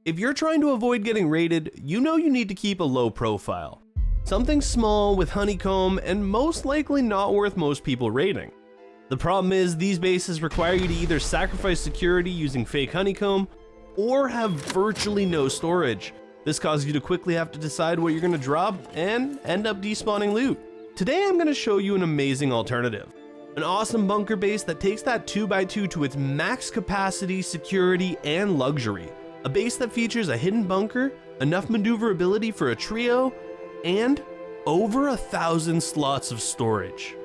If you're trying to avoid getting raided, you know you need to keep a low profile. Something small with honeycomb and most likely not worth most people raiding. The problem is these bases require you to either sacrifice security using fake honeycomb or have virtually no storage. This causes you to quickly have to decide what you're going to drop and end up despawning loot. Today I'm going to show you an amazing alternative. An awesome bunker base that takes that 2x2 to its max capacity, security, and luxury. A base that features a hidden bunker, enough maneuverability for a trio, and over 1,000 slots of storage.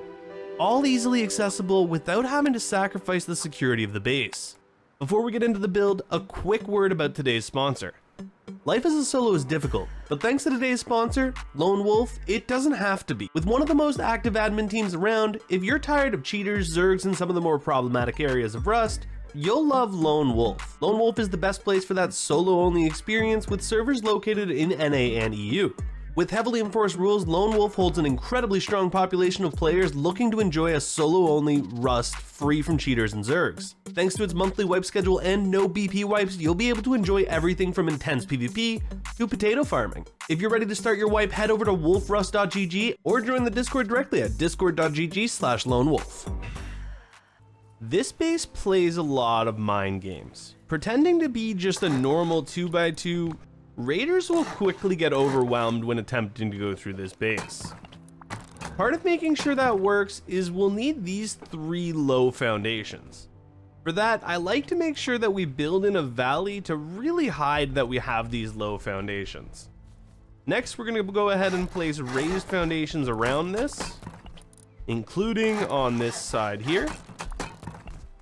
All easily accessible without having to sacrifice the security of the base. Before we get into the build, a quick word about today's sponsor. Life as a solo is difficult, but thanks to today's sponsor, Lone Wolf, it doesn't have to be. With one of the most active admin teams around, if you're tired of cheaters, zergs, and some of the more problematic areas of Rust, you'll love Lone Wolf. Lone Wolf is the best place for that solo-only experience with servers located in NA and EU. With heavily enforced rules, Lone Wolf holds an incredibly strong population of players looking to enjoy a solo-only Rust free from cheaters and zergs. Thanks to its monthly wipe schedule and no BP wipes, you'll be able to enjoy everything from intense PvP to potato farming. If you're ready to start your wipe, head over to wolfrust.gg or join the Discord directly at discord.gg/lonewolf. This base plays a lot of mind games. Pretending to be just a normal 2x2, raiders will quickly get overwhelmed when attempting to go through this base. Part of making sure that works is we'll need these 3 low foundations. For that, I like to make sure that we build in a valley to really hide that we have these low foundations. Next, we're going to go ahead and place raised foundations around this, including on this side here,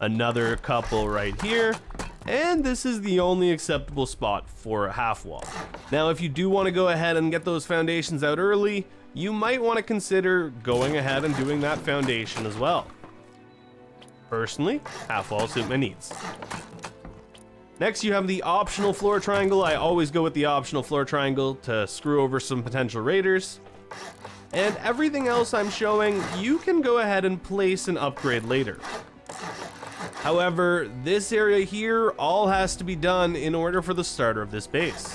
another couple right here, and this is the only acceptable spot for a half wall. Now, if you do want to go ahead and get those foundations out early, you might want to consider going ahead and doing that foundation as well. Personally, half walls suit my needs. Next, you have the optional floor triangle. I always go with the optional floor triangle to screw over some potential raiders. And everything else I'm showing, you can go ahead and place and upgrade later. However, this area here all has to be done in order for the starter of this base.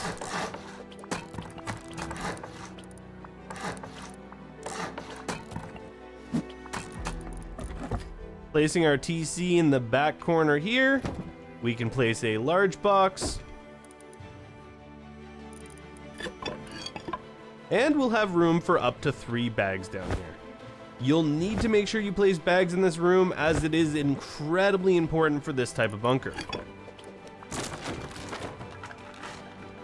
Placing our TC in the back corner here, we can place a large box. And we'll have room for up to 3 bags down here. You'll need to make sure you place bags in this room as it is incredibly important for this type of bunker.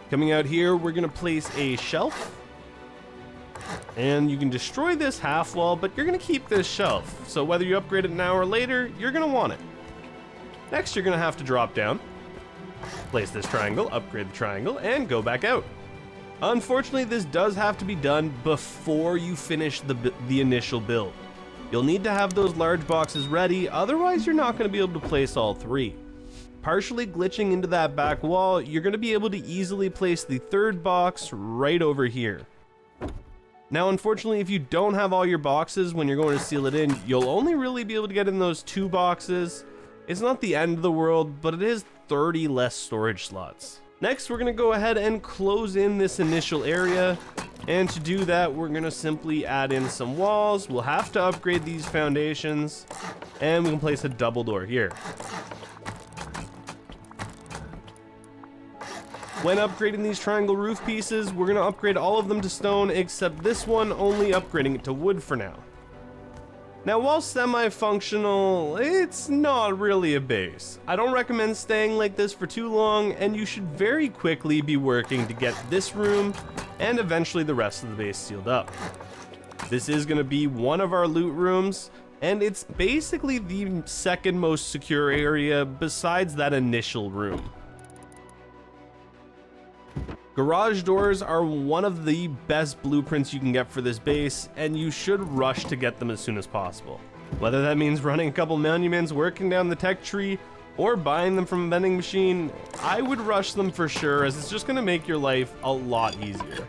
Coming out here, we're gonna place a shelf. And you can destroy this half wall, but you're gonna keep this shelf. So whether you upgrade it now or later, you're gonna want it. Next, you're gonna have to drop down, place this triangle, upgrade the triangle, and go back out. Unfortunately, this does have to be done before you finish the initial build. You'll need to have those large boxes ready, otherwise you're not going to be able to place all 3. Partially glitching into that back wall, you're going to be able to easily place the 3rd box right over here. Now, unfortunately, if you don't have all your boxes when you're going to seal it in, you'll only really be able to get in those 2 boxes. It's not the end of the world, but it is 30 less storage slots. Next, we're gonna go ahead and close in this initial area. And to do that, we're gonna simply add in some walls. We'll have to upgrade these foundations, and we can place a double door here. When upgrading these triangle roof pieces, we're gonna upgrade all of them to stone, except this one only upgrading it to wood for now. Now, while semi-functional, it's not really a base. I don't recommend staying like this for too long, and you should very quickly be working to get this room and eventually the rest of the base sealed up. This is going to be one of our loot rooms, and it's basically the 2nd most secure area besides that initial room. Garage doors are one of the best blueprints you can get for this base, and you should rush to get them as soon as possible. Whether that means running a couple monuments, working down the tech tree, or buying them from a vending machine, I would rush them for sure, as it's just going to make your life a lot easier.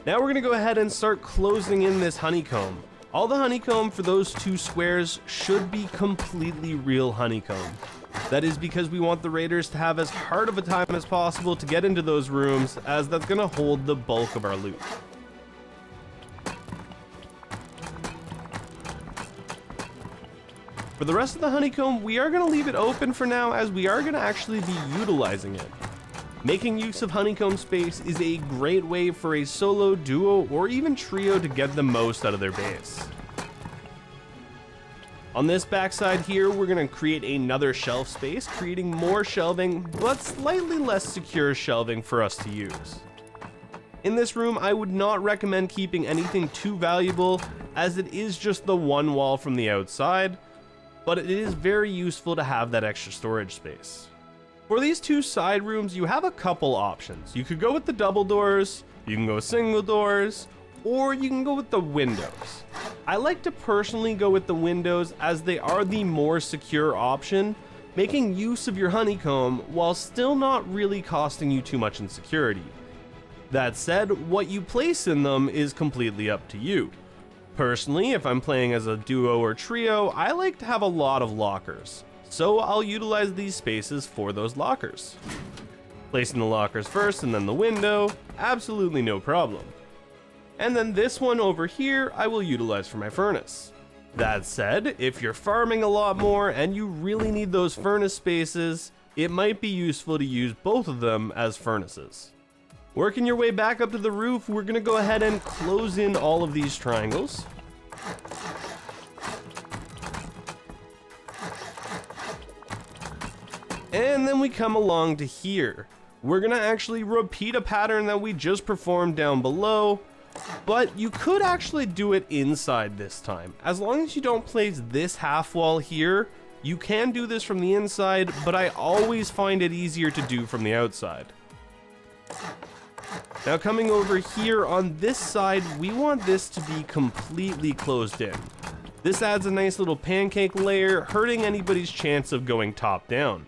Now we're going to go ahead and start closing in this honeycomb. All the honeycomb for those 2 squares should be completely real honeycomb. That is because we want the raiders to have as hard of a time as possible to get into those rooms, as that's going to hold the bulk of our loot. For the rest of the honeycomb, we are going to leave it open for now, as we are going to actually be utilizing it. Making use of honeycomb space is a great way for a solo, duo, or even trio to get the most out of their base. On this backside here, we're going to create another shelf space, creating more shelving, but slightly less secure shelving for us to use. In this room, I would not recommend keeping anything too valuable, as it is just the one wall from the outside, but it is very useful to have that extra storage space. For these 2 side rooms, you have a couple options. You could go with the double doors, you can go single doors, or you can go with the windows. I like to personally go with the windows, as they are the more secure option, making use of your honeycomb while still not really costing you too much in security. That said, what you place in them is completely up to you. Personally, if I'm playing as a duo or trio, I like to have a lot of lockers, so I'll utilize these spaces for those lockers. Placing the lockers first and then the window, absolutely no problem. And then this one over here, I will utilize for my furnace. That said, if you're farming a lot more and you really need those furnace spaces, it might be useful to use both of them as furnaces. Working your way back up to the roof, we're gonna go ahead and close in all of these triangles. And then we come along to here. We're gonna actually repeat a pattern that we just performed down below, but you could actually do it inside this time. As long as you don't place this half wall here, you can do this from the inside, but I always find it easier to do from the outside. Now coming over here on this side, we want this to be completely closed in. This adds a nice little pancake layer, hurting anybody's chance of going top down.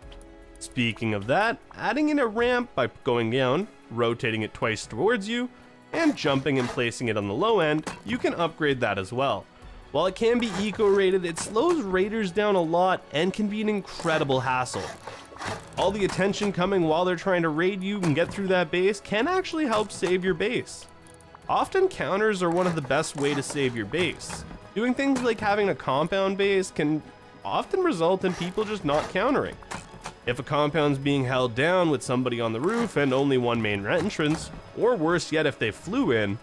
Speaking of that, adding in a ramp by going down, rotating it twice towards you, and jumping and placing it on the low end, you can upgrade that as well. While it can be eco-rated, it slows raiders down a lot and can be an incredible hassle. All the attention coming while they're trying to raid you and get through that base can actually help save your base. Often counters are one of the best way to save your base. Doing things like having a compound base can often result in people just not countering. If a compound's being held down with somebody on the roof and only one main entrance, or worse yet if they flew in,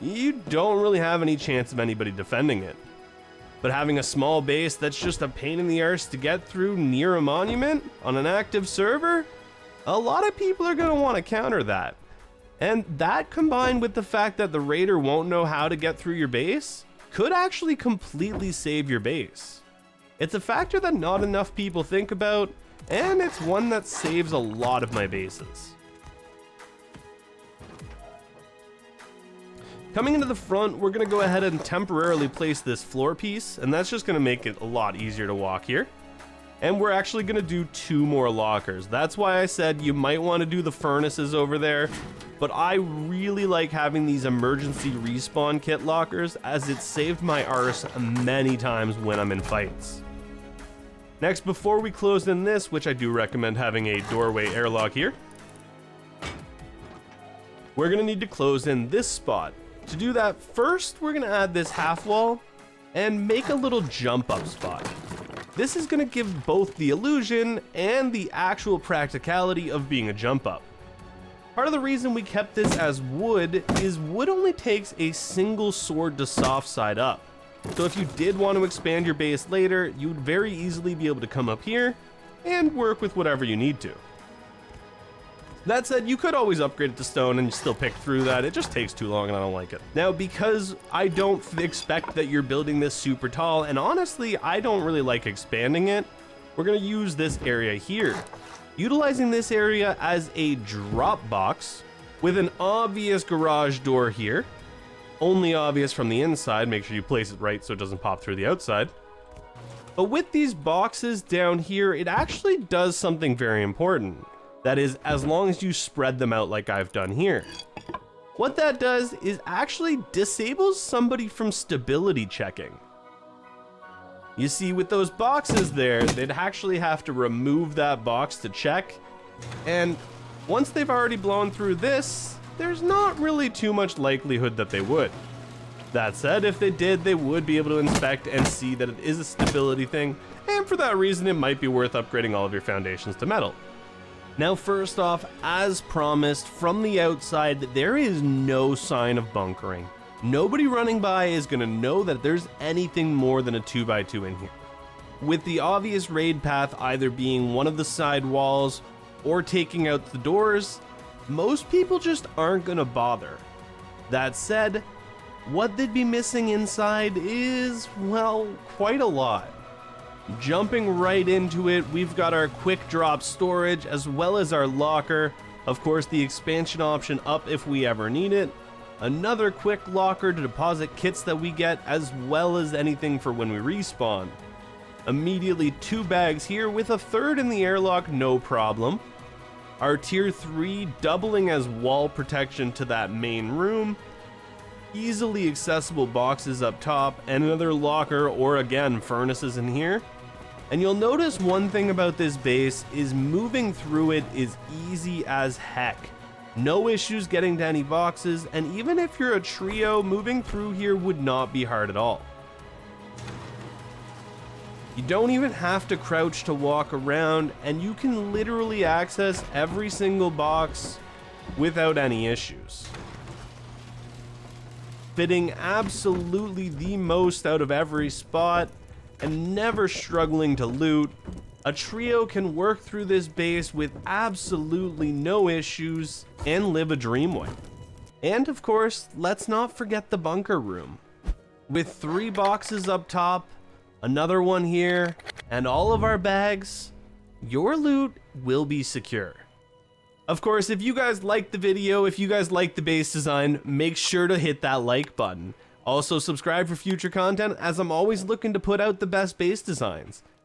you don't really have any chance of anybody defending it. But having a small base that's just a pain in the arse to get through near a monument on an active server, a lot of people are going to want to counter that. And that, combined with the fact that the raider won't know how to get through your base, could actually completely save your base. It's a factor that not enough people think about, and it's one that saves a lot of my bases. Coming into the front, we're going to go ahead and temporarily place this floor piece, and that's just going to make it a lot easier to walk here. And we're actually going to do 2 more lockers. That's why I said you might want to do the furnaces over there, but I really like having these emergency respawn kit lockers, as it saved my arse many times when I'm in fights. Next, before we close in this, which I do recommend having a doorway airlock here, we're going to need to close in this spot. To do that, first we're going to add this half wall and make a little jump up spot. This is going to give both the illusion and the actual practicality of being a jump up. Part of the reason we kept this as wood is wood only takes a single sword to soft side up. So if you did want to expand your base later, you would very easily be able to come up here and work with whatever you need to. That said, you could always upgrade it to stone and still pick through that. It just takes too long and I don't like it. Now, because I don't expect that you're building this super tall, and honestly, I don't really like expanding it, we're gonna use this area here. Utilizing this area as a drop box with an obvious garage door here. Only obvious from the inside, make sure you place it right so it doesn't pop through the outside. But with these boxes down here, it actually does something very important. That is, as long as you spread them out like I've done here. What that does is actually disables somebody from stability checking. You see, with those boxes there, they'd actually have to remove that box to check, and once they've already blown through this, there's not really too much likelihood that they would. That said, if they did, they would be able to inspect and see that it is a stability thing, and for that reason it might be worth upgrading all of your foundations to metal. Now first off, as promised, from the outside, there is no sign of bunkering. Nobody running by is going to know that there's anything more than a 2x2 in here. With the obvious raid path either being one of the side walls or taking out the doors, most people just aren't going to bother. That said, what they'd be missing inside is, well, quite a lot. Jumping right into it, we've got our quick drop storage as well as our locker, of course the expansion option up if we ever need it, another quick locker to deposit kits that we get as well as anything for when we respawn. Immediately 2 bags here with a third in the airlock, no problem. Our tier 3 doubling as wall protection to that main room. Easily accessible boxes up top and another locker or again furnaces in here. And you'll notice one thing about this base is moving through it is easy as heck. No issues getting to any boxes, and even if you're a trio, moving through here would not be hard at all. You don't even have to crouch to walk around, and you can literally access every single box without any issues. Fitting absolutely the most out of every spot, and never struggling to loot, a trio can work through this base with absolutely no issues and live a dream way. And of course, let's not forget the bunker room. With 3 boxes up top, another one here, and all of our bags, your loot will be secure. Of course, if you guys liked the video, if you guys like the base design, make sure to hit that like button. Also subscribe for future content, as I'm always looking to put out the best base designs.